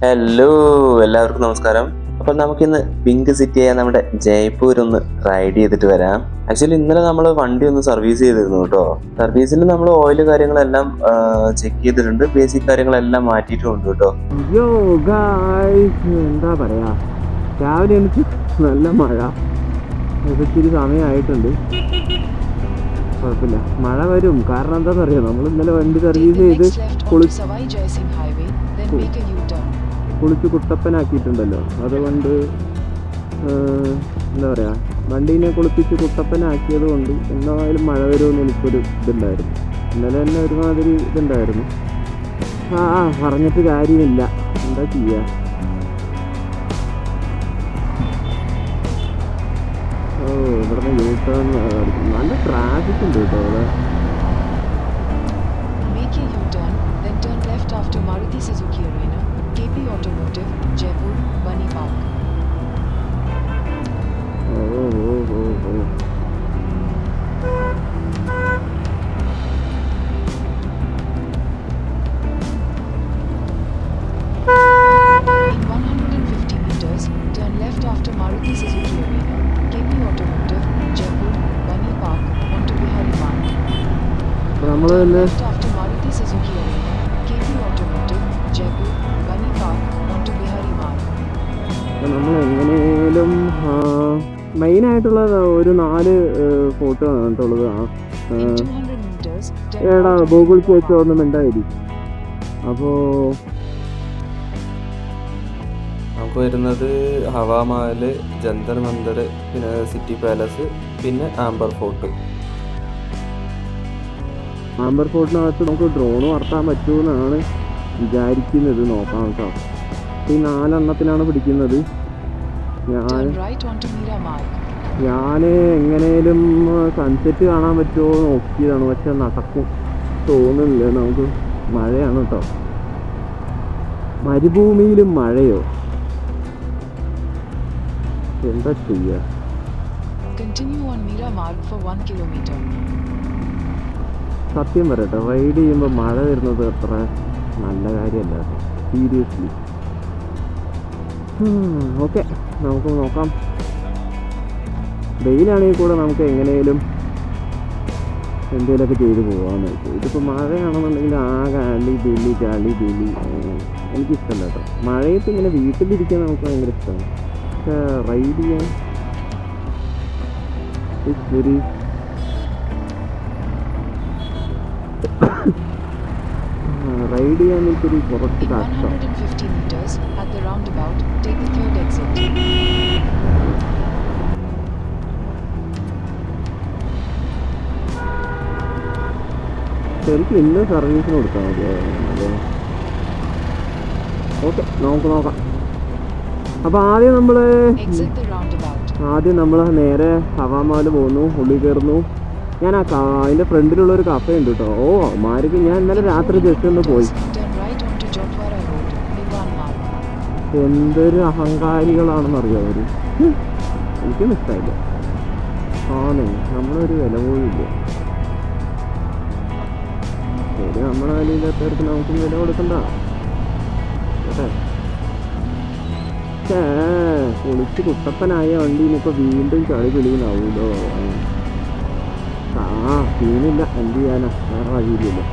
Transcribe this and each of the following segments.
Hello, എല്ലാവർക്കും നമസ്കാരം. അപ്പോൾ നമുക്കിന്ന് പിങ്ക് സിറ്റിയായ നമ്മുടെ ജയ്പൂർ ഒന്ന് റൈഡ് ചെയ്തിട്ട് വരാം. ആക്ച്വലി ഇന്നലെ നമ്മൾ വണ്ടി ഒന്ന് സർവീസ് ചെയ്തിരുന്നു കേട്ടോ. സർവീസിൽ നമ്മൾ ഓയിൽ കാര്യങ്ങളെല്ലാം ചെക്ക് ചെയ്തിട്ടുണ്ട്, ബേസിക് കാര്യങ്ങളെല്ലാം മാറ്റിയിട്ടുണ്ട് കേട്ടോ. യോ ഗായ്സ്, എന്താ പറയാ, രാവിലെ എനിക്ക് നല്ല മഴ, ഇച്ചിരി സമയമായിട്ടുണ്ട്. കുഴപ്പമില്ല, മഴ വരും. കാരണം എന്താണെന്നറിയോ, നമ്മൾ ഇന്നലെ വണ്ടി സർവീസ് ചെയ്ത് കുളിച്ച് കുട്ടപ്പനാക്കിയിട്ടുണ്ടല്ലോ. അതുകൊണ്ട് എന്താ പറയുക, വണ്ടീനെ കുളിപ്പിച്ച് കുട്ടപ്പനാക്കിയത് കൊണ്ട് എന്തായാലും മഴ വരുമെന്ന് എനിക്കൊരു ഇതുണ്ടായിരുന്നു. ഇന്നലെ തന്നെ ഒരുമാതിരി ഇതുണ്ടായിരുന്നു. പറഞ്ഞിട്ട് കാര്യമില്ല, എന്താ ചെയ്യുക. ഇവിടുന്ന് യൂ ടേൺ നല്ല ട്രാഫിക് ഉണ്ട് കേട്ടോ അവിടെ. നമ്മൾ തന്നെ നമ്മൾ എങ്ങനെയും മെയിനായിട്ടുള്ള ഒരു 4 ഫോട്ടോ ആണ് കേട്ടുള്ളത്. ഏടാ ഗൂഗിൾ വെച്ചോ ഒന്നും ഉണ്ടായിരിക്കും. അപ്പോൾ നമുക്ക് വരുന്നത് ഹവാമഹൽ, ജന്തർ മന്ദർ, പിന്നെ സിറ്റി പാലസ്, പിന്നെ ആംബർ ഫോർട്ട്. ആംബർ ഫോർട്ടിനകത്ത് നമുക്ക് ഡ്രോൺ പറത്താൻ പറ്റുമെന്നാണ് വിചാരിക്കുന്നത്. നോക്കാം കേട്ടോ. ഈ 4 എണ്ണത്തിനാണ് പിടിക്കുന്നത്. ഞാൻ എങ്ങനെയും സൺസെറ്റ് കാണാൻ പറ്റുമോ നോക്കിയതാണ്, പക്ഷെ നടക്കും തോന്നുന്നില്ല. നമുക്ക് മഴയാണ് കേട്ടോ. മരുഭൂമിയിലും മഴയോ, എന്താ ചെയ്യുക. സത്യം പറയട്ടെ, റൈഡ് ചെയ്യുമ്പോൾ മഴ വരുന്നത് അത്ര നല്ല കാര്യമല്ല കേട്ടോ, സീരിയസ്ലി. ഓക്കെ, നമുക്ക് നോക്കാം. വെയിലാണെങ്കിൽ കൂടെ നമുക്ക് എങ്ങനെയും എന്തെങ്കിലുമൊക്കെ ചെയ്ത് പോകാമെന്ന് വെച്ചു. ഇതിപ്പോൾ മഴയാണെന്നുണ്ടെങ്കിൽ ആകെ ചളി ബെലി എനിക്കിഷ്ടമല്ല കേട്ടോ. മഴയത്ത് ഇങ്ങനെ വീട്ടിലിരിക്കാൻ നമുക്ക് ഭയങ്കര ഇഷ്ടമാണ്, പക്ഷേ റൈഡ് ചെയ്യാൻ ഇറ്റ്സ് വെരി റൈഡ് ചെയ്യാൻ എനിക്കൊരു കുറച്ച് കഷ്ടം. ശരിക്കും ഇന്ന് സർവീസിന് കൊടുത്താൽ മതിയായിരുന്നു. ഓക്കെ, നമുക്ക് നോക്കാം. അപ്പോൾ ആദ്യം നമ്മൾ നേരെ ഹവാമഹൽ പോകുന്നു, ഉള്ളിൽ കയറുന്നു. ഞാൻ അതിൻ്റെ ഫ്രണ്ടിലുള്ളൊരു കഫേ ഉണ്ട് കേട്ടോ. മാർക്ക് ഞാൻ ഇന്നലെ രാത്രി ജസ്റ്റ് ഒന്ന് പോയി. എന്തൊരു അഹങ്കാരികളാണെന്നറിയോ അവർ. എനിക്കൊന്നും ഇഷ്ടമായില്ല. നമ്മളൊരു വില പോയില്ല. ശരി, നമ്മളെ വിലയില്ലാത്തവർക്ക് നമുക്കും വില കൊടുക്കണ്ട കേട്ടെ. കുളിച്ച് കുട്ടപ്പനായ വണ്ടി ഇനിയിപ്പോൾ വീണ്ടും ചളി പിളിയിലാവൂലോ. സീനില്ല, എന്ത് ചെയ്യാനാ, വേറെ വഴിയില്ലല്ലോ.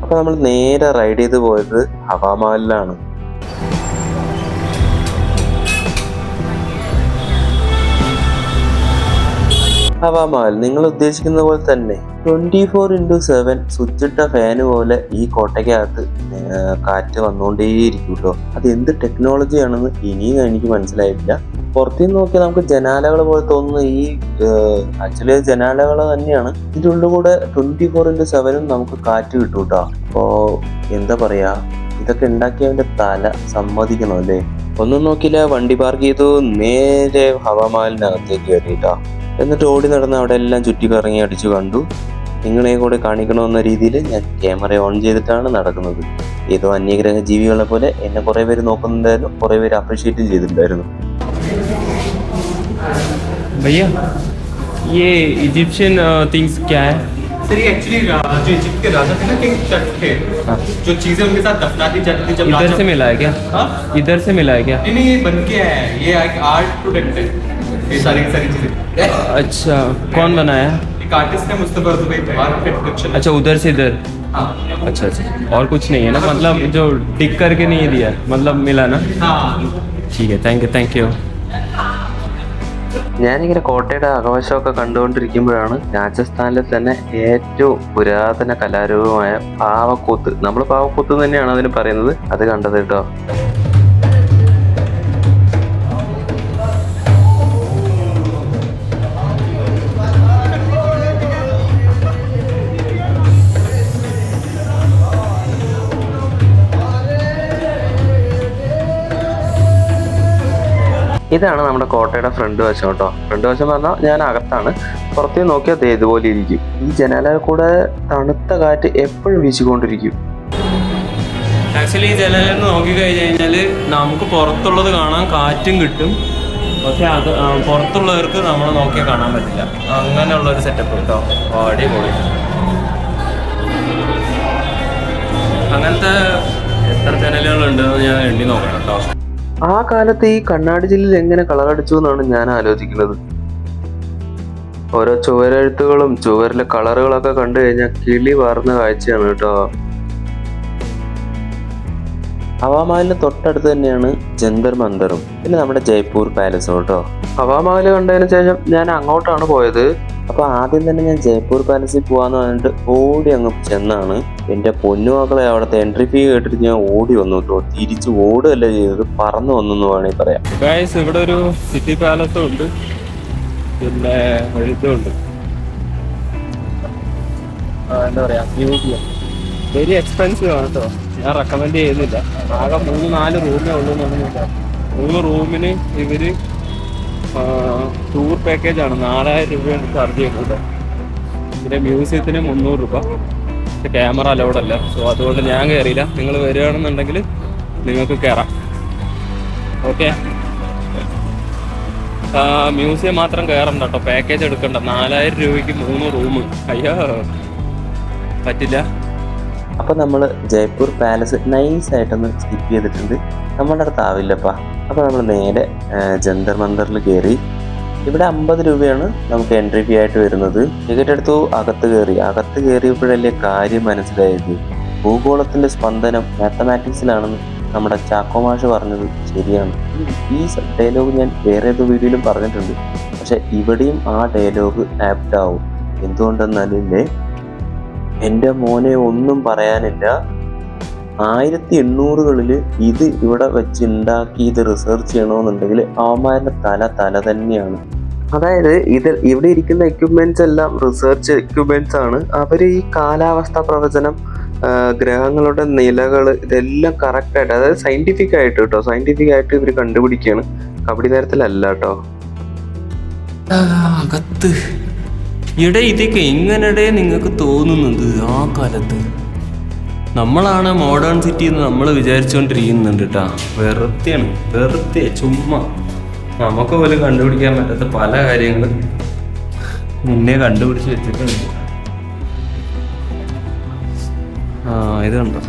അപ്പോൾ നമ്മൾ നേരെ റൈഡ് ചെയ്ത് പോയത് ഹവാമഹലിലാണ്. ഹവാമഹൽ നിങ്ങൾ ഉദ്ദേശിക്കുന്ന പോലെ തന്നെ 24/7 സ്വിച്ചിട്ട ഫാന് പോലെ ഈ കോട്ടയ്ക്കകത്ത് കാറ്റ് വന്നുകൊണ്ടേയിരിക്കും കേട്ടോ. അത് എന്ത് ടെക്നോളജിയാണെന്ന് ഇനിയും എനിക്ക് മനസ്സിലായിട്ടില്ല. പുറത്തുനിന്ന് നോക്കിയാൽ നമുക്ക് ജനാലകൾ പോലെ തോന്നുന്ന ഈ ആക്ച്വലി ജനാലകൾ തന്നെയാണ്. ഇതിൻ്റെ ഉള്ളിൽ കൂടെ 24/7 നമുക്ക് കാറ്റ് കിട്ടും കേട്ടോ. അപ്പോൾ എന്താ പറയാ, ഇതൊക്കെ ഉണ്ടാക്കിയവന്റെ തല സമ്മതിക്കണം അല്ലേ. ഒന്നും നോക്കില്ല, വണ്ടി പാർക്ക് ചെയ്തു, നേരെ ഹവാമഹലിനകത്തേക്ക് കയറിയിട്ടാ. എന്നിട്ട് ഓടി നടന്ന് അവിടെ എല്ലാം ചുറ്റിക്കറങ്ങി അടിച്ചു കണ്ടു. നിങ്ങളെ കൂടെ കാണിക്കണമെന്ന രീതിയിൽ ഞാൻ ക്യാമറ ഓൺ ചെയ്തിട്ടാണ് നടക്കുന്നത്. ഏതോ അന്യഗ്രഹ ജീവികളെ പോലെ എന്നെ കുറേ പേര് നോക്കുന്നുണ്ടായിരുന്നു, കുറേ പേര് അപ്രീഷിയേറ്റ് ചെയ്തിട്ടുണ്ടായിരുന്നു. भैया ये इजिप्शियन थिंग्स क्या है? सर ये एक्चुअली जो इजिप्ट के राजा थे ना, किंग टट थे, जो चीजें उनके साथ दफनाती जाती थी जब इधर से मिला है क्या? हाँ? इधर से मिला है क्या? नहीं ये बन के है, ये एक आर्ट प्रोडक्ट है, ये सारी की सारी चीजें। अच्छा, कौन बनाया? एक आर्टिस्ट है मुस्तफा दुबई, आर्ट प्रोडक्शन। अच्छा, उधर से इधर। हाँ अच्छा अच्छा, और कुछ नहीं है ना, मतलब जो टिक करके नहीं दिया, मतलब मिला ना? हाँ। ठीक है, थैंक यू। ഞാനിങ്ങനെ കോട്ടയുടെ ആഘോഷമൊക്കെ കണ്ടുകൊണ്ടിരിക്കുമ്പോഴാണ് രാജസ്ഥാനിലെ തന്നെ ഏറ്റവും പുരാതന കലാരൂപമായ പാവക്കൂത്ത്, നമ്മൾ പാവക്കൂത്ത് തന്നെയാണ് അതിന് പറയുന്നത്, അത് കണ്ടത് കേട്ടോ. ഇതാണ് നമ്മുടെ കോട്ടയുടെ ഫ്രണ്ട് വശം കേട്ടോ. ഫ്രണ്ട് വശം പറഞ്ഞാൽ ഞാൻ അകത്താണ്, പുറത്തേ നോക്കിയാൽ ദേ ഇതുപോലെ ഇരിക്കും. ഈ ജനാല കൂടെ തണുത്ത കാറ്റ് എപ്പോഴും വീശിക്കൊണ്ടിരിക്കും. ആക്ച്വലി ഈ ജനലിൽ നിന്ന് നോക്കിക്കഴിഞ്ഞ് കഴിഞ്ഞാൽ നമുക്ക് പുറത്തുള്ളത് കാണാൻ കാറ്റും കിട്ടും, പക്ഷെ അത് പുറത്തുള്ളവർക്ക് നമ്മളെ നോക്കിയാൽ കാണാൻ പറ്റില്ല. അങ്ങനെയുള്ളൊരു സെറ്റപ്പ് കേട്ടോ. അടിപൊളി. അങ്ങനത്തെ എത്ര ജനലുകളുണ്ടെന്ന് ഞാൻ എണ്ണി നോക്കണം കേട്ടോ. ആ കാലത്ത് ഈ കണ്ണാടി ചില്ലിൽ എങ്ങനെ കളറടിച്ചു എന്നാണ് ഞാൻ ആലോചിക്കുന്നത്. ഓരോ ചുവരെഴുത്തുകളും ചുവരിലെ കളറുകളൊക്കെ കണ്ടു കഴിഞ്ഞാൽ കിളി വാർന്ന കാഴ്ചയാണ് കേട്ടോ. ഹവാമഹലിന് തൊട്ടടുത്ത് തന്നെയാണ് ജന്തർ മന്ദറും പിന്നെ നമ്മുടെ ജയ്പൂർ പാലസും കേട്ടോ. ഹവാമഹൽ കണ്ടതിന് ശേഷം ഞാൻ അങ്ങോട്ടാണ് പോയത്. അപ്പൊ ആദ്യം തന്നെ ഞാൻ ജയ്പൂർ പാലസിൽ പോവാന്ന് പറഞ്ഞിട്ട് ഓടി അങ്ങ് ചെന്നാണ്. എന്റെ പൊന്നുമക്കളെ, അവിടുത്തെ എൻട്രി ഫീ കേട്ടിട്ട് ഞാൻ ഓടി വന്നു കേട്ടോ. തിരിച്ച് ഓടുകയല്ല ചെയ്തത്, പറന്നു വന്നെന്ന് വേണമെങ്കിൽ പറയാം. ഗൈസ്, ഇവിടെ ഒരു സിറ്റി പാലസും ഉണ്ട്, പിന്നെ എഴുത്തുണ്ട്, എന്താ പറയാ, മ്യൂസിയം. വെരി എക്സ്പെൻസീവ് ആണ് കേട്ടോ. ഞാൻ റെക്കമെൻഡ് ചെയ്യുന്നില്ല. ആകെ 3-4 റൂമേ ഉള്ളൂ എന്നാണ്. 3 റൂമിന് ഇവര് ടൂർ പാക്കേജ് ആണ് 4000 രൂപയാണ് ചാർജ് ചെയ്യുന്നത്. പിന്നെ മ്യൂസിയത്തിന് 300 രൂപ. പക്ഷെ ക്യാമറ അലൗഡ് അല്ല, സോ അതുകൊണ്ട് ഞാൻ കയറിയില്ല. നിങ്ങൾ വരികയാണെന്നുണ്ടെങ്കിൽ നിങ്ങൾക്ക് കയറാം. ഓക്കെ, മ്യൂസിയം മാത്രം കയറണ്ട കേട്ടോ, പാക്കേജ് എടുക്കണ്ട. 4000 രൂപയ്ക്ക് 3 റൂം. അയ്യോ, പറ്റില്ല. അപ്പൊ നമ്മൾ ജയ്പൂർ പാലസ് നൈസായിട്ടൊന്ന് സ്കിപ്പ് ചെയ്തിട്ടുണ്ട്. നമ്മുടെ അടുത്ത് ആവില്ലപ്പാ. അപ്പൊ നമ്മൾ നേരെ ജന്തർ മന്ദറിൽ കയറി. ഇവിടെ 50 രൂപയാണ് നമുക്ക് എൻട്രി ഫീ ആയിട്ട് വരുന്നത്. ടിക്കറ്റ് എടുത്തു, അകത്ത് കയറിയപ്പോഴല്ലേ കാര്യം മനസ്സിലായത്. ഭൂഗോളത്തിന്റെ സ്പന്ദനം മാത്തമാറ്റിക്സിലാണെന്ന് നമ്മുടെ ചാക്കോ മാഷ് പറഞ്ഞത് ശരിയാണ്. ഈ ഡയലോഗ് ഞാൻ വേറെ ഏതോ വീഡിയോയിലും പറഞ്ഞിട്ടുണ്ട്, പക്ഷെ ഇവിടെയും ആ ഡയലോഗ് ആപ്റ്റ് ആവും. എന്തുകൊണ്ടെന്നാലില്ലേ, എൻ്റെ മോനെ ഒന്നും പറയാനില്ല. 1800-കളിൽ ഇത് ഇവിടെ വെച്ച് ഉണ്ടാക്കി ഇത് റിസർച്ച് ചെയ്യണമെന്നുണ്ടെങ്കിൽ അവന്മാരുടെ തല തന്നെയാണ്. അതായത് ഇവിടെ ഇരിക്കുന്ന എക്യുപ്മെന്റ്സ് എല്ലാം റിസർച്ച് എക്യുപ്മെന്റ്സ് ആണ്. അവർ ഈ കാലാവസ്ഥ പ്രവചനം, ഗ്രഹങ്ങളുടെ നിലകൾ, ഇതെല്ലാം കറക്റ്റായിട്ട്, അതായത് സയന്റിഫിക് ആയിട്ട് കേട്ടോ, സയന്റിഫിക് ആയിട്ട് ഇവർ കണ്ടുപിടിക്കുകയാണ്. കബഡി നേരത്തിലല്ല കേട്ടോ. അകത്ത് ഇതൊക്കെ എങ്ങനെടേ നിങ്ങൾക്ക് തോന്നുന്നത്? ആ കാലത്ത് നമ്മളാണ് മോഡേൺ സിറ്റി എന്ന് നമ്മൾ വിചാരിച്ചുകൊണ്ടിരിക്കുന്നുണ്ട് കേട്ടാ. വെറുതെ ചുമ്മാ നമുക്ക് പോലും കണ്ടുപിടിക്കാൻ പറ്റാത്ത പല കാര്യങ്ങളും മുന്നേ കണ്ടുപിടിച്ച് വെച്ചിട്ടുണ്ട്. ഇത് കണ്ടോ,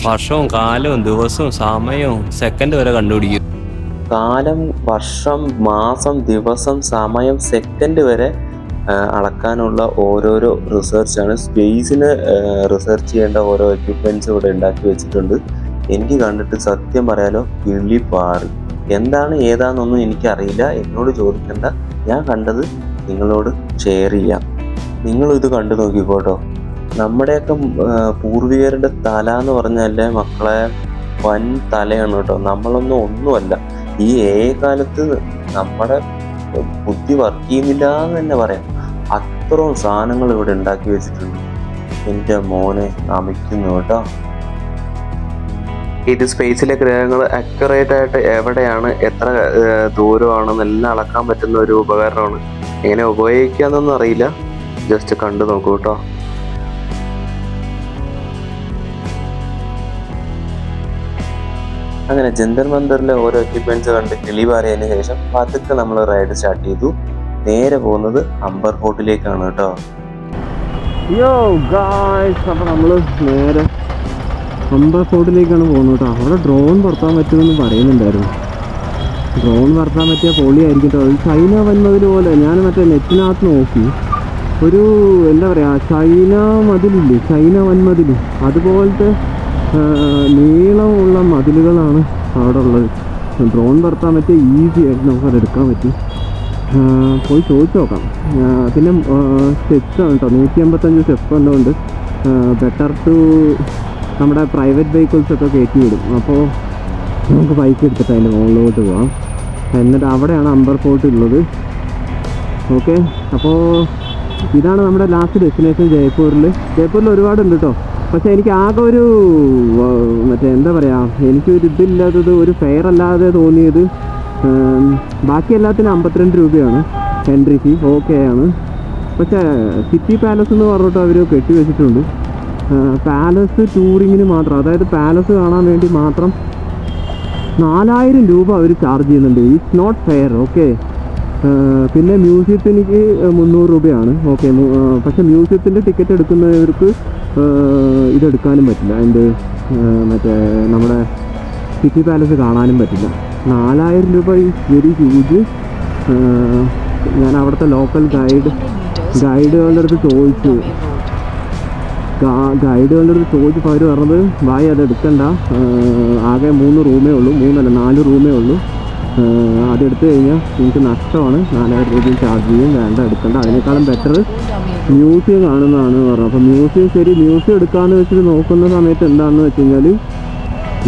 വർഷവും കാലവും ദിവസവും സമയവും സെക്കൻഡ് വരെ കണ്ടുപിടിക്കും. കാലം, വർഷം, മാസം, ദിവസം, സമയം, സെക്കൻഡ് വരെ അളക്കാനുള്ള ഓരോരോ റിസർച്ചാണ്. സ്പേസിന് റിസർച്ച് ചെയ്യേണ്ട ഓരോ എക്യുപ്മെന്റ്സ് ഇവിടെ ഉണ്ടാക്കി വെച്ചിട്ടുണ്ട്. എനിക്ക് കണ്ടിട്ട് സത്യം പറയാലോ കിളിപ്പാറി. എന്താണ് ഏതാണെന്നൊന്നും എനിക്കറിയില്ല, എന്നോട് ചോദിക്കണ്ട. ഞാൻ കണ്ടത് നിങ്ങളോട് ഷെയർ ചെയ്യാം. നിങ്ങളും ഇത് കണ്ടു നോക്കിക്കോട്ടോ. നമ്മുടെയൊക്കെ പൂർവികരുടെ തല എന്ന് പറഞ്ഞാലേ മക്കളെ വൻ തലയാണ് കേട്ടോ. നമ്മളൊന്നും ഒന്നുമല്ല. ഈ കാലത്ത് നമ്മുടെ ബുദ്ധി വർക്ക് ചെയ്യുന്നില്ല എന്ന് തന്നെ പറയാം. അത്രയും സാധനങ്ങൾ ഇവിടെ ഉണ്ടാക്കി വെച്ചിട്ടുണ്ട്. എൻ്റെ മോനെ നമിക്കുന്നു കേട്ടോ. ഇത് സ്പേസിലെ ഗ്രഹങ്ങൾ അക്യുറേറ്റ് ആയിട്ട് എവിടെയാണ്, എത്ര ദൂരമാണെന്നെല്ലാം അളക്കാൻ പറ്റുന്ന ഒരു ഉപകരണമാണ്. എങ്ങനെ ഉപയോഗിക്കാന്നൊന്നും അറിയില്ല, ജസ്റ്റ് കണ്ടു നോക്കൂ കേട്ടോ. അങ്ങനെ ജന്തർ മന്ദറിലെ ഓരോ എക്യുപ്മെന്റ്സ് കണ്ട് കിളി പാറിയതിനു ശേഷം പതുക്കെ നമ്മൾ റൈഡ് സ്റ്റാർട്ട് ചെയ്തു. നേരെ പോകുന്നത് അംബർ ഫോർട്ടിലേക്കാണ് കേട്ടോ. യോ ഗായ്സ്, അപ്പോൾ നമ്മൾ നേരെ അംബർ ഫോർട്ടിലേക്കാണ് പോകുന്നത് കേട്ടോ. അവിടെ ഡ്രോൺ പറത്താൻ പറ്റുമെന്ന് പറയുന്നുണ്ടായിരുന്നു. ഡ്രോൺ പറത്താൻ പറ്റിയ പൊളിയായിരിക്കും കേട്ടോ. ചൈന വന്മതിൽ പോലെ ഞാൻ മറ്റേ നെറ്റിനകത്ത് നോക്കി, ഒരു എന്താ പറയുക, ചൈന മതിലില്ലേ, ചൈന വന്മതിൽ, അതുപോലത്തെ നീളമുള്ള മതിലുകളാണ് അവിടെ ഉള്ളത്. ഡ്രോൺ പറത്താൻ പറ്റിയ ഈസി ആയിട്ട് നമുക്കത് എടുക്കാൻ പറ്റും. പോയി ചോദിച്ചു നോക്കാം. പിന്നെ സ്റ്റെപ്സാണ് കേട്ടോ, 155 സ്റ്റെപ്പ് ഉള്ളതുകൊണ്ട് ബെറ്റർ ടു നമ്മുടെ പ്രൈവറ്റ് വെഹിക്കിൾസൊക്കെ കയറ്റി വിടും. അപ്പോൾ നമുക്ക് ബൈക്ക് എടുത്തിട്ട് അതിൻ്റെ മുകളിലോട്ട് പോകാം. എന്നിട്ട് അവിടെയാണ് അംബർ ഫോർട്ട് ഉള്ളത്. ഓക്കെ, അപ്പോൾ ഇതാണ് നമ്മുടെ ലാസ്റ്റ് ഡെസ്റ്റിനേഷൻ ജയ്പൂരിൽ. ഒരുപാടുണ്ട് കേട്ടോ. പക്ഷേ എനിക്ക് ആകെ ഒരു മറ്റേ എന്താ പറയുക, എനിക്കൊരു ഇതില്ലാത്തത്, ഒരു ഫെയർ അല്ലാതെ തോന്നിയത്, ബാക്കി എല്ലാത്തിനും 52 രൂപയാണ് എൻട്രി ഫീ, ഓക്കെ ആണ്. പക്ഷേ സിറ്റി പാലസ് എന്ന് പറഞ്ഞിട്ട് അവർ കെട്ടി വെച്ചിട്ടുണ്ട്. പാലസ് ടൂറിങ്ങിന് മാത്രം, അതായത് പാലസ് കാണാൻ വേണ്ടി മാത്രം 4000 രൂപ അവർ ചാർജ് ചെയ്യുന്നുണ്ട്. It's not fair. ഓക്കെ, പിന്നെ മ്യൂസിയത്തിന് 300 രൂപയാണ്. ഓക്കെ, പക്ഷേ മ്യൂസിയത്തിൻ്റെ ടിക്കറ്റ് എടുക്കുന്നവർക്ക് ഇതെടുക്കാനും പറ്റില്ല, അതിൻ്റെ മറ്റേ നമ്മുടെ സിറ്റി പാലസ് കാണാനും പറ്റില്ല. 4000 രൂപ ഈസ് വെരി ഹ്യൂജ്. ഞാൻ അവിടുത്തെ ലോക്കൽ ഗൈഡുകളുടെ അടുത്ത് ചോദിച്ചു, ചോദിച്ചപ്പോൾ അവർ പറഞ്ഞത്, ഭായ് അത് എടുക്കണ്ട, ആകെ 3 റൂമേ ഉള്ളൂ, 4 റൂമേ ഉള്ളൂ, അതെടുത്തു കഴിഞ്ഞാൽ നിങ്ങൾക്ക് നഷ്ടമാണ്, 4000 രൂപയും ചാർജ് ചെയ്യും, വേണ്ട എടുക്കണ്ട, അതിനേക്കാളും ബെറ്റർ മ്യൂസിയം കാണുന്നതാണ് പറഞ്ഞത്. അപ്പോൾ മ്യൂസിയം, ശരി, മ്യൂസിയം എടുക്കാമെന്ന് വെച്ചിട്ട് നോക്കുന്ന സമയത്ത് എന്താണെന്ന് വെച്ച് കഴിഞ്ഞാൽ,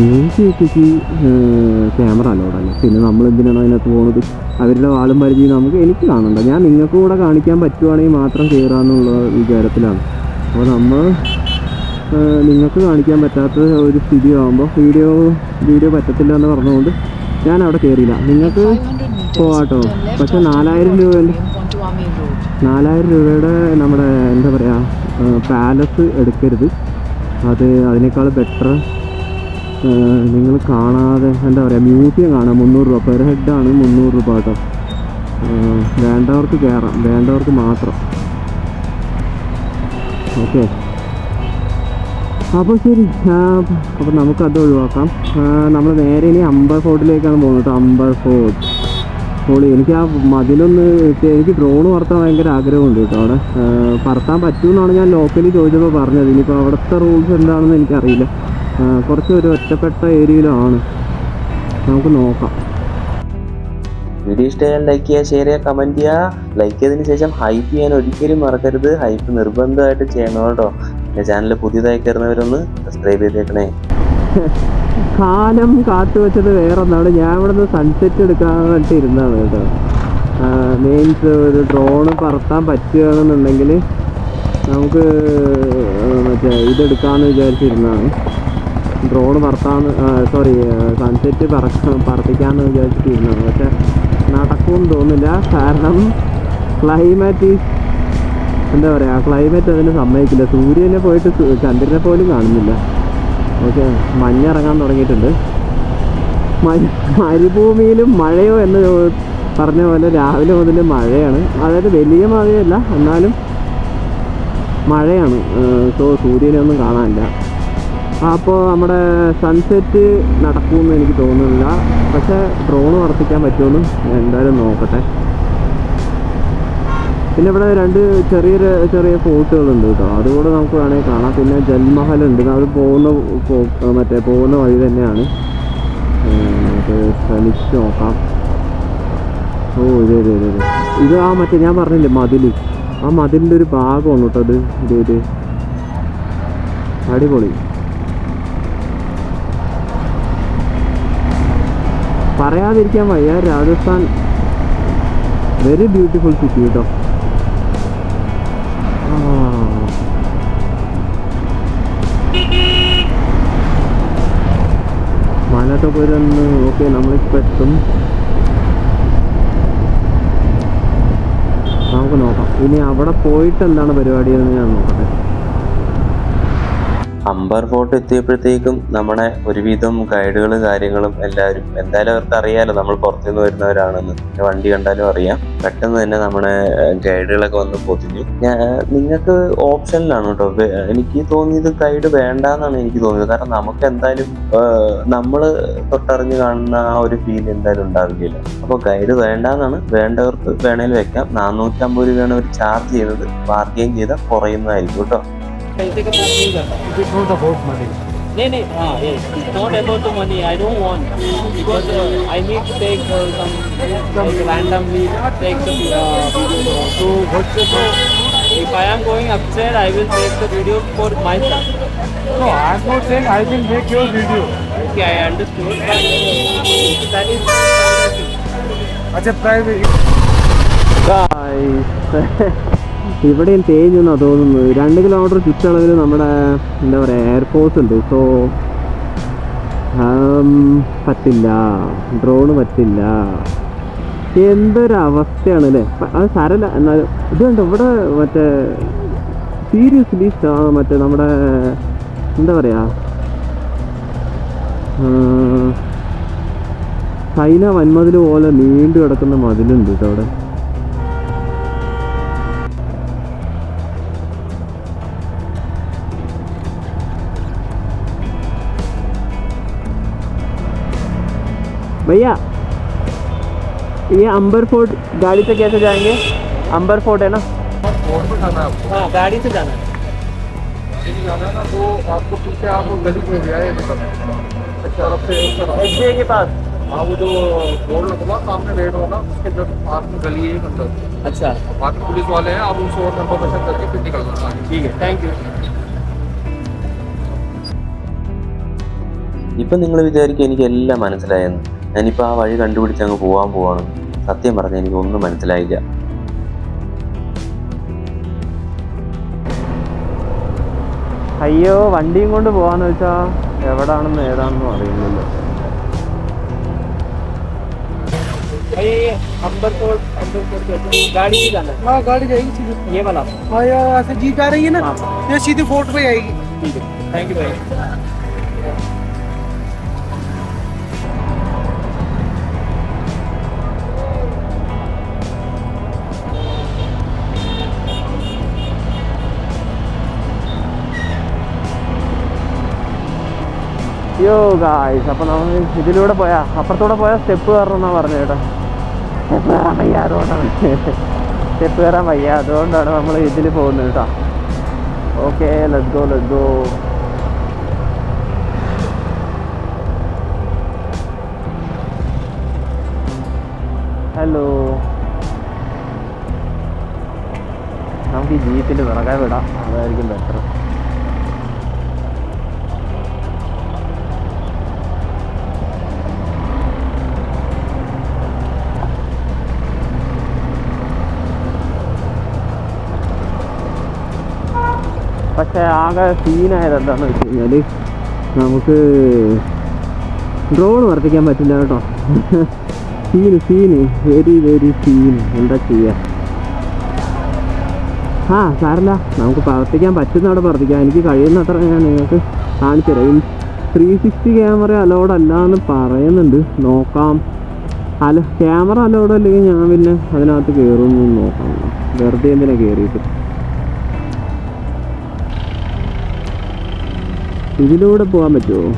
മ്യൂസിയത്തേക്ക് ക്യാമറ അലോഡല്ല. പിന്നെ നമ്മൾ എന്തിനാണ് അതിനകത്ത് പോകുന്നത്? അവരുടെ വാളും പരിചയം എനിക്ക് കാണണ്ട. ഞാൻ നിങ്ങൾക്ക് കൂടെ കാണിക്കാൻ പറ്റുവാണെങ്കിൽ മാത്രം കയറാമെന്നുള്ള വിചാരത്തിലാണ്. അപ്പോൾ നമ്മൾ നിങ്ങൾക്ക് കാണിക്കാൻ പറ്റാത്ത ഒരു സ്ഥിതി ആകുമ്പോൾ വീഡിയോ പറ്റത്തില്ല എന്ന് പറഞ്ഞുകൊണ്ട് ഞാൻ അവിടെ കയറിയില്ല. നിങ്ങൾക്ക് പോവാട്ടോ. പക്ഷെ 4000 രൂപയുടെ നമ്മുടെ എന്താ പറയുക, പാലസ് എടുക്കരുത്. അതിനേക്കാൾ ബെറ്റർ നിങ്ങൾ കാണാതെ എന്താ പറയുക, മ്യൂസിയം കാണാം. 300 രൂപ പെർ ഹെഡാണ്, 300 രൂപ കേട്ടോ. വേണ്ടവർക്ക് കയറാം, വേണ്ടവർക്ക് മാത്രം. ഓക്കെ, അപ്പോൾ ശരി. അപ്പോൾ നമുക്കത് ഒഴിവാക്കാം. നമ്മൾ നേരെ ഇനി അംബർ ഫോർട്ടിലേക്കാണ് പോകുന്നത്. അംബർ ഫോർട്ട് പൊളി. എനിക്ക് ആ മതിലൊന്ന്, എനിക്ക് ഡ്രോൺ പറത്താൻ ഭയങ്കര ആഗ്രഹമുണ്ട് കേട്ടോ. അവിടെ പറത്താൻ പറ്റുമെന്നാണ് ഞാൻ ലോക്കലി ചോദിച്ചപ്പോൾ പറഞ്ഞത്. ഇനിയിപ്പോൾ അവിടുത്തെ റൂൾസ് എന്താണെന്ന് എനിക്കറിയില്ല. കുറച്ച് ഒരു ഒറ്റപ്പെട്ട ഏരിയയിലാണ്, നമുക്ക് നോക്കാം. വീഡിയോ ഇഷ്ടമായാൽ ലൈക്ക് ചെയ്യുക, ഷെയർ ചെയ്യുക, കമൻറ്റ് ചെയ്യുക. ലൈക്ക് ചെയ്തതിന് ശേഷം ഹൈപ്പ് ചെയ്യാൻ ഒരിക്കലും മറക്കരുത്. ഹൈപ്പ് നിർബന്ധമായിട്ട് ചെയ്യണം കേട്ടോ. എൻ്റെ ചാനൽ പുതിയതായി കയറുന്നവരൊന്ന് സബ്സ്ക്രൈബ് ചെയ്തേക്കണേ. കാലം കാത്തു വെച്ചത് വേറൊന്നാണ്. ഞാൻ ഇവിടെ നിന്ന് സൺസെറ്റ് എടുക്കാൻ വേണ്ടി ഇരുന്നതാണ് കേട്ടോ. മീൻസ് ഒരു ഡ്രോണ് പറത്താൻ പറ്റുകയാണെന്നുണ്ടെങ്കിൽ നമുക്ക് മറ്റേ ഇതെടുക്കാമെന്ന് വിചാരിച്ചിരുന്നതാണ്. Drone sunset പറപ്പിക്കാമെന്ന് വിചാരിച്ചിട്ടിരുന്നതാണ്. പക്ഷെ നടക്കുമെന്ന് തോന്നുന്നില്ല. കാരണം ക്ലൈമറ്റ് എന്താ പറയുക, ക്ലൈമറ്റ് അതിന് സമ്മതിക്കില്ല. സൂര്യനെ പോയിട്ട് ചന്ദ്രനെ പോലും കാണുന്നില്ല. ഓക്കെ, മഞ്ഞിറങ്ങാൻ തുടങ്ങിയിട്ടുണ്ട്. മരുഭൂമിയിലും മഴയോ എന്ന് പറഞ്ഞ പോലെ രാവിലെ മുതൽ മഴയാണ്. അതായത് വലിയ മഴയല്ല, എന്നാലും മഴയാണ്. സൂര്യനെ ഒന്നും കാണാനില്ല. അപ്പോൾ നമ്മുടെ സൺസെറ്റ് നടക്കുമെന്ന് എനിക്ക് തോന്നുന്നില്ല. പക്ഷേ ഡ്രോൺ പറപ്പിക്കാൻ പറ്റുമെന്ന് എന്തായാലും നോക്കട്ടെ. പിന്നെ ഇവിടെ 2 ചെറിയ ഫോർട്ടുകളുണ്ട് കേട്ടോ. അതുകൂടെ നമുക്ക് വേണമെങ്കിൽ കാണാം. പിന്നെ ജൽമഹലുണ്ട്. അത് പോകുന്ന വഴി തന്നെയാണ്. നമുക്ക് ശ്രമിച്ച് നോക്കാം. ഓ ഇത് ആ മറ്റേ ഞാൻ പറഞ്ഞില്ലേ മതിൽ, ആ മതിലിൻ്റെ ഒരു ഭാഗമാണ് കേട്ടോ ഇത്. അടിപൊളി. പറയാതിരിക്കാൻ വയ്യ. രാജസ്ഥാൻ വെരി ബ്യൂട്ടിഫുൾ സിറ്റി കേട്ടോ. മലതൊക്കെ ഓക്കെ, നമ്മളിപ്പോൾ എത്തും. നമുക്ക് നോക്കാം. ഇനി അവിടെ പോയിട്ട് എന്താണ് പരിപാടി എന്ന് ഞാൻ നോക്കട്ടെ. അമ്പർ ഫോർട്ട് എത്തിയപ്പോഴത്തേക്കും നമ്മുടെ ഒരുവിധം ഗൈഡുകളും കാര്യങ്ങളും എല്ലാവരും എന്തായാലും അവർക്ക് അറിയാലോ നമ്മൾ പുറത്തുനിന്ന് വരുന്നവരാണെന്ന്, വണ്ടി കണ്ടാലും അറിയാം. പെട്ടെന്ന് തന്നെ നമ്മുടെ ഗൈഡുകളൊക്കെ വന്ന് പൊതിഞ്ഞു. നിങ്ങൾക്ക് ഓപ്ഷനിലാണ് കേട്ടോ. എനിക്ക് തോന്നിയത് ഗൈഡ് വേണ്ടാന്നാണ് എനിക്ക് തോന്നിയത്. കാരണം നമുക്ക് എന്തായാലും നമ്മൾ തൊട്ടറിഞ്ഞ് കാണുന്ന ആ ഒരു ഫീൽ എന്തായാലും ഉണ്ടാവില്ല. അപ്പോൾ ഗൈഡ് വേണ്ടാന്നാണ്. വേണ്ടവർക്ക് വേണേൽ വെക്കാം. 450 രൂപയാണ് അവർ ചാർജ് ചെയ്യുന്നത്. ബാർഗെയിൻ ചെയ്താൽ കുറയുന്നതായിരിക്കും കേട്ടോ. पैसे का बात नहीं करता. It's not about money. नहीं हाँ yes. It's not about the money. I don't want because I need to take some like randomly take the video. So what's the if I am going upstairs, I will take the video for myself. No, I am not saying I will make your video. Okay, I understood. That is अच्छा private. ഇവിടെയും തേഞ്ഞെന്നാണ് തോന്നുന്നത്. 2 kilometre ചുറ്റളവിൽ നമ്മുടെ എന്താ പറയുക airport ഉണ്ട്. So പറ്റില്ല, drone പറ്റില്ല. എന്തൊരവസ്ഥയാണ് അല്ലേ. അത് സാരമില്ല. എന്നാലും ഇതുണ്ട് ഇവിടെ മറ്റേ സീരിയസ്ലി മറ്റേ നമ്മുടെ എന്താ പറയുക ചൈന വൻമതിൽ പോലെ നീണ്ടു കിടക്കുന്ന മതിലുണ്ട് കേട്ടോ അവിടെ. भैया ये अंबर फोर्ट गाड़ी से कैसे जाएंगे? अंबर फोर्ट है ना? फोर्ट में जाना है आपको? हाँ गाड़ी से जाना है. जाना है ना तो आपको पीछे आप गली में भी आए एसबीआई के पास. हाँ वो जो बोर्ड लगा सामने रेड होगा उसके जब पास में गली है अंदर. अच्छा बाकी पुलिस वाले हैं. आप उनसे और इन्फॉर्मेशन करके फिर निकलना. ठीक है थैंक यू. ഇപ്പം നിങ്ങൾ വിചാരിക്കും എനിക്ക് എല്ലാം മനസ്സിലായെന്ന്. ഞാനിപ്പോൾ ആ വഴി കണ്ടുപിടിച്ച് അങ്ങ് പോകാൻ പോവാണ്. സത്യം പറഞ്ഞാൽ എനിക്കൊന്നും മനസ്സിലായില്ല. അയ്യോ വണ്ടിയും കൊണ്ട് പോകാന്ന് വെച്ചാൽ എവിടാണെന്ന് ഏതാണെന്നും അറിയുന്നില്ല. अंबर फोर्ट गाड़ी से जाना है. हाँ गाड़ी जाएगी सीधे ये वाला. हाँ यार ऐसे जीप आ रही है ना. ये सीधे फोर्ट पे आएगी. ठीक है थैंक यू भाई. യോ ഗായ്സ്, അപ്പോൾ നമ്മൾ ഇതിലൂടെ പോയാൽ അപ്പുറത്തൂടെ പോയാൽ സ്റ്റെപ്പ് കയറണമെന്നാണ് പറഞ്ഞത് കേട്ടോ. സ്റ്റെപ്പ് കയറാൻ വയ്യ, അതുകൊണ്ടാണ് അതുകൊണ്ടാണ് നമ്മൾ ഇതിൽ പോകുന്നത് കേട്ടോ. Okay let's go. ഹലോ, നമുക്ക് ഈ ജീപ്പിൻ്റെ പിറകെ വിടാം, അതായിരിക്കും ബെറ്റർ. പക്ഷേ ആകെ സീനായത് എന്താണെന്ന് വെച്ച് കഴിഞ്ഞാൽ നമുക്ക് ഡ്രോൺ വർദ്ധിക്കാൻ പറ്റില്ല കേട്ടോ. Scene very scene. എന്താ ചെയ്യുക? സാരമില്ല, നമുക്ക് പ്രവർത്തിക്കാൻ പറ്റുന്ന അവിടെ പ്രവർത്തിക്കാം. എനിക്ക് കഴിയുന്നത്ര ഞാൻ നിങ്ങൾക്ക് കാണിച്ചു തരാം. 360 ക്യാമറ അലൗഡ് അല്ല എന്ന് പറയുന്നുണ്ട്, നോക്കാം. ക്യാമറ അലൗഡ് അല്ലെങ്കിൽ ഞാൻ പിന്നെ അതിനകത്ത് കയറുമെന്ന് നോക്കാം. വെറുതെ എന്തിനാ കയറിയിട്ട്. ഇതിലൂടെ പോകാൻ പറ്റുമോ?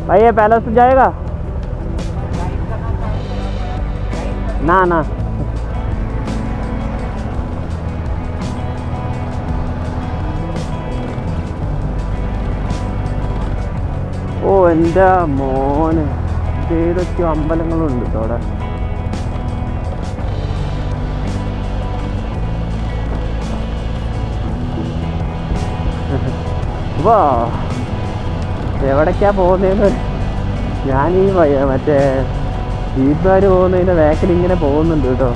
भैया पैलेस से जाएगा ना. ഓ എൻ്റെ മോനെ, ഏതൊക്കെയോ അമ്പലങ്ങളുണ്ട് കേട്ടോ അവിടെ. വാ, എവിടേക്കാ പോകുന്നതെന്ന് ഞാൻ ഈ മറ്റേ ജീപ്പ്കാർ പോകുന്നതിൻ്റെ ബാക്കിൽ ഇങ്ങനെ പോകുന്നുണ്ട് കേട്ടോ.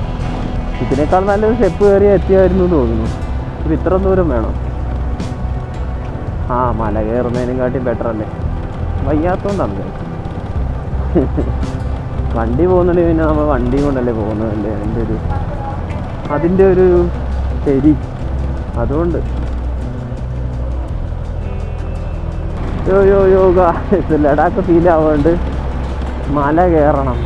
ഇതിനേക്കാൾ നല്ലൊരു സ്റ്റെപ്പ് കയറി എത്തിയായിരുന്നു എന്ന് തോന്നുന്നു. ഇത് ഇത്ര ദൂരം വേണം. ആ മല കയറുന്നതിനും കാട്ടി ബെറ്റർ അല്ലേ? വയ്യാത്തോണ്ടാണ്. വണ്ടി പോകുന്നുണ്ട്, പിന്നെ നമ്മൾ വണ്ടി കൊണ്ടല്ലേ പോകുന്നതല്ലേ അതിൻ്റെ ഒരു ശരി. അതുകൊണ്ട് ലഡാക്ക് ഫീൽ ആവുന്നുണ്ട്. മല കയറണം.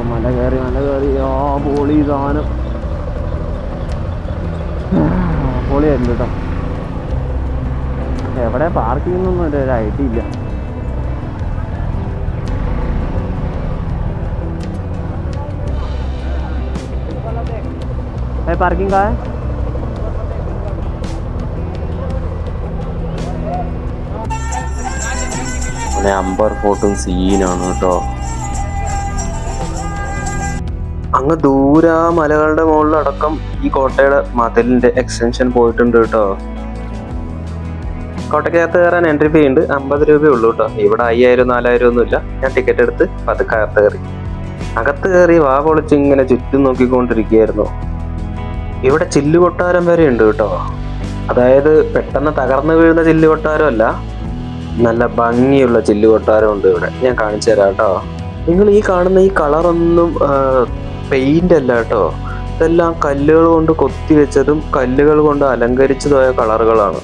മല കയറി. ആ പൊളി സാധനം, പൊളിയായിരുന്നു കേട്ടോ. എവിടെ പാർക്കിംഗ് ഒന്നും ഒരു ഐഡിയ ഇല്ല. പാർക്കിംഗ് കാ അമ്പർ ഫോർട്ടും സീനാണ് കേട്ടോ. അങ്ങ് ദൂരെ ആ മലകളുടെ മുകളിലടക്കം ഈ കോട്ടയുടെ മതിലിന്റെ എക്സ്റ്റൻഷൻ പോയിട്ടുണ്ട് കേട്ടോ. കോട്ടയ്ക്കകത്ത് കയറാൻ എൻട്രി ഫീ ഉണ്ട്, 50 രൂപയേ ഉള്ളൂ കേട്ടോ. ഇവിടെ 5000 4000 ഒന്നുമില്ല. ഞാൻ ടിക്കറ്റ് എടുത്ത് പതുക്കെ അകത്ത് കയറി വാ പൊളിച്ച് ഇങ്ങനെ ചുറ്റും നോക്കിക്കൊണ്ടിരിക്കുകയായിരുന്നു. ഇവിടെ ചില്ലുകൊട്ടാരം വരെ ഉണ്ട് കേട്ടോ. അതായത് പെട്ടെന്ന് തകർന്നു വീഴുന്ന ചില്ലുകൊട്ടാരം അല്ല, നല്ല ഭംഗിയുള്ള ചില്ലുകൊട്ടാരം ഉണ്ട് ഇവിടെ. ഞാൻ കാണിച്ചു തരാം കേട്ടോ. നിങ്ങൾ ഈ കാണുന്ന ഈ കളറൊന്നും പെയിന്റ് അല്ല കേട്ടോ. ഇതെല്ലാം കല്ലുകൾ കൊണ്ട് കൊത്തിവെച്ചതും കല്ലുകൾ കൊണ്ട് അലങ്കരിച്ചതുമായ കളറുകളാണ്.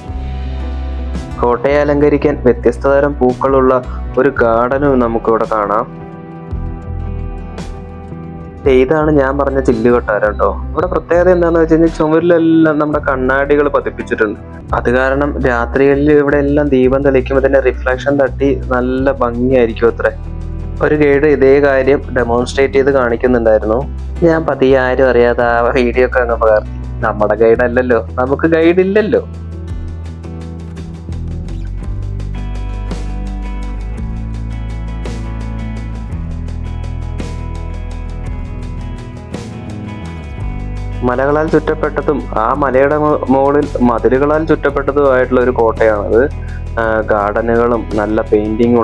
കോട്ടയെ അലങ്കരിക്കാൻ വ്യത്യസ്ത തരം പൂക്കളുള്ള ഒരു ഗാർഡനും നമുക്കിവിടെ കാണാം. ഇതാണ് ഞാൻ പറഞ്ഞ ചില്ലുകൊട്ടാരം കേട്ടോ. ഇവിടെ പ്രത്യേകത എന്താണെന്ന് വെച്ച് കഴിഞ്ഞാൽ ചുമരിലെല്ലാം നമ്മുടെ കണ്ണാടികൾ പതിപ്പിച്ചിട്ടുണ്ട്. അത് കാരണം രാത്രികളിൽ ഇവിടെ എല്ലാം ദീപം തെളിക്കുമ്പോൾ ഇതിന്റെ റിഫ്ലക്ഷൻ തട്ടി നല്ല ഭംഗിയായിരിക്കും അത്രേ. ഒരു ഗൈഡ് ഇതേ കാര്യം ഡെമോൺസ്ട്രേറ്റ് ചെയ്ത് കാണിക്കുന്നുണ്ടായിരുന്നു. ഞാൻ പതിയെ ആരും അറിയാതെ ആ വീഡിയോ ഒക്കെ അങ്ങ് പകർത്തി. നമ്മുടെ ഗൈഡ് അല്ലല്ലോ, നമുക്ക് ഗൈഡ് ഇല്ലല്ലോ. മലകളാൽ ചുറ്റപ്പെട്ടതും ആ മലയുടെ മുകളിൽ മതിലുകളാൽ ചുറ്റപ്പെട്ടതുമായിട്ടുള്ള ഒരു കോട്ടയാണത്. ഗാർഡനുകളും നല്ല പെയിന്റിംഗ്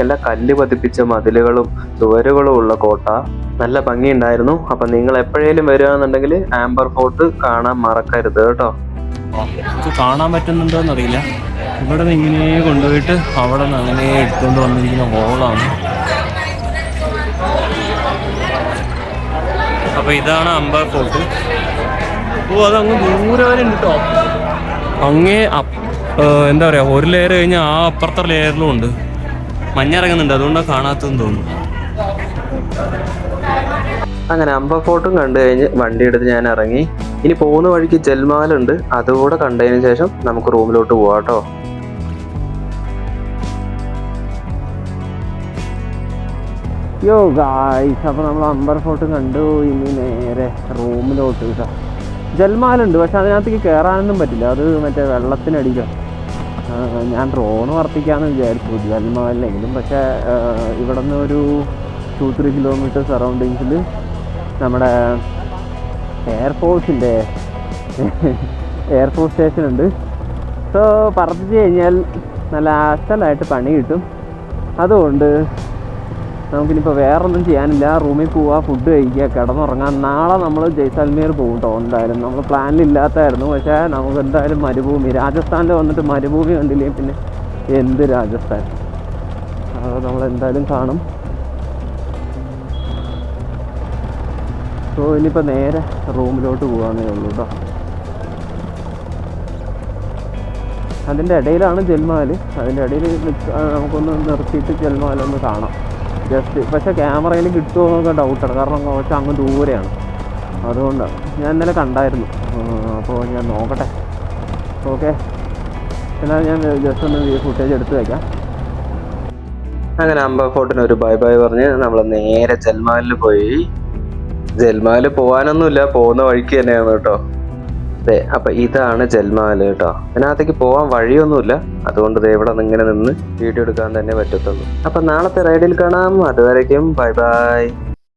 അല്ല, കല്ല് പതിപ്പിച്ച മതിലുകളും ചുവരുകളും ഉള്ള കോട്ട. നല്ല ഭംഗിയുണ്ടായിരുന്നു. അപ്പൊ നിങ്ങൾ എപ്പോഴേലും വരികയാണെന്നുണ്ടെങ്കിൽ ആംബർ ഫോർട്ട് കാണാൻ മറക്കരുത് കേട്ടോ. കാണാൻ പറ്റുന്നുണ്ടോന്ന് അറിയില്ല. ഇവിടെ നിന്ന് ഇങ്ങനെ കൊണ്ടുപോയിട്ട് അവിടെ നിന്ന് അങ്ങനെ എടുത്തുകൊണ്ട് വന്നിരിക്കുന്ന ഹോളാണ്. അപ്പൊ ഇതാണ് അംബർ ഫോർട്ട്. അതങ്ങ് ദൂരെ വരെ ഉണ്ട് കേട്ടോ. അങ്ങേ എന്താ പറയാ, ഒരു ലെയർ കഴിഞ്ഞാൽ ആ അപ്പുറത്തെ ലെയറിലും ഉണ്ട്. മഞ്ഞിറങ്ങുന്നുണ്ട്, അതുകൊണ്ടാണ് കാണാത്തതെന്ന് തോന്നുന്നു. അങ്ങനെ അംബർ ഫോർട്ടും കണ്ടു കഴിഞ്ഞ് വണ്ടി എടുത്ത് ഞാൻ ഇറങ്ങി. ഇനി പോകുന്ന വഴിക്ക് ജൽമാലുണ്ട്, അതുകൂടെ കണ്ടതിന് ശേഷം നമുക്ക് റൂമിലോട്ട് പോവാം കേട്ടോ. ഗായ്സ്, അപ്പോൾ നമ്മൾ അംബർ ഫോർട്ട് കണ്ടു. ഇനി നേരെ റൂമിലോട്ട് കേട്ടോ. ജൽമാലുണ്ട്, പക്ഷെ അതിനകത്തേക്ക് കയറാനൊന്നും പറ്റില്ല. അത് മറ്റേ വെള്ളത്തിനടിയിലാണ്. ഞാൻ ഡ്രോൺ വർത്തിക്കാമെന്ന് വിചാരിച്ചു ജൽമാലിലെങ്കിലും. പക്ഷേ ഇവിടെ നിന്ന് ഒരു 2-3 കിലോമീറ്റർ സറൗണ്ടിങ്സിൽ നമ്മുടെ എയർഫോഴ്സ് സ്റ്റേഷൻ ഉണ്ട്. സോ പറപ്പിച്ച് കഴിഞ്ഞാൽ നല്ല അസലായിട്ട് പണി കിട്ടും. അതുകൊണ്ട് നമുക്കിനിപ്പോൾ വേറൊന്നും ചെയ്യാനില്ല. റൂമിൽ പോവുക, ഫുഡ് കഴിക്കുക, കിടന്നുറങ്ങാം. നാളെ നമ്മൾ ജയ്സാൽമീർ പോകും കേട്ടോ. എന്തായാലും നമ്മൾ പ്ലാനിലില്ലാത്തായിരുന്നു. പക്ഷേ നമുക്ക് എന്തായാലും മരുഭൂമി, രാജസ്ഥാനിൽ വന്നിട്ട് മരുഭൂമി കണ്ടില്ലേ പിന്നെ എന്ത് രാജസ്ഥാൻ. അത് നമ്മളെന്തായാലും കാണും. സോ ഇനിയിപ്പോൾ നേരെ റൂമിലോട്ട് പോകാമെന്നേ ഉള്ളൂ കേട്ടോ. അതിൻ്റെ ഇടയിലാണ് ജൽമാൽ. അതിൻ്റെ ഇടയിൽ നമുക്കൊന്ന് നിർത്തിയിട്ട് ജൽമാലൊന്ന് കാണാം ജസ്റ്റ്. പക്ഷേ ക്യാമറയിൽ കിട്ടുമോ എന്നൊക്കെ ഡൗട്ടാണ്, കാരണം കുറച്ച് അങ്ങ് ദൂരെയാണ്. അതുകൊണ്ടാണ്. ഞാൻ ഇന്നലെ കണ്ടായിരുന്നു. അപ്പോൾ ഞാൻ നോക്കട്ടെ. ഓക്കെ, എന്നാൽ ഞാൻ ജസ്റ്റ് ഒന്ന് ഫുട്ടേജ് എടുത്ത് വയ്ക്കാം. അങ്ങനെ അംബർ ഫോർട്ടിന് ഒരു ബൈ ബൈ പറഞ്ഞ് നമ്മൾ നേരെ ജൽമാലിൽ പോയി. ജൽമാലിൽ പോകാനൊന്നുമില്ല, പോകുന്ന വഴിക്ക് തന്നെയാണ് കേട്ടോ. അതെ, അപ്പൊ ഇതാണ് ജൽമഹൽ കേട്ടോ. അതിനകത്തേക്ക് പോകാൻ വഴിയൊന്നുമില്ല, അതുകൊണ്ട് ദേ ഇവിടെ ഇങ്ങനെ നിന്ന് വീഡിയോ എടുക്കാൻ തന്നെ പറ്റത്തുള്ളൂ. അപ്പൊ നാളത്തെ റൈഡിൽ കാണാം. അതുവരേക്കും ബൈ ബൈ.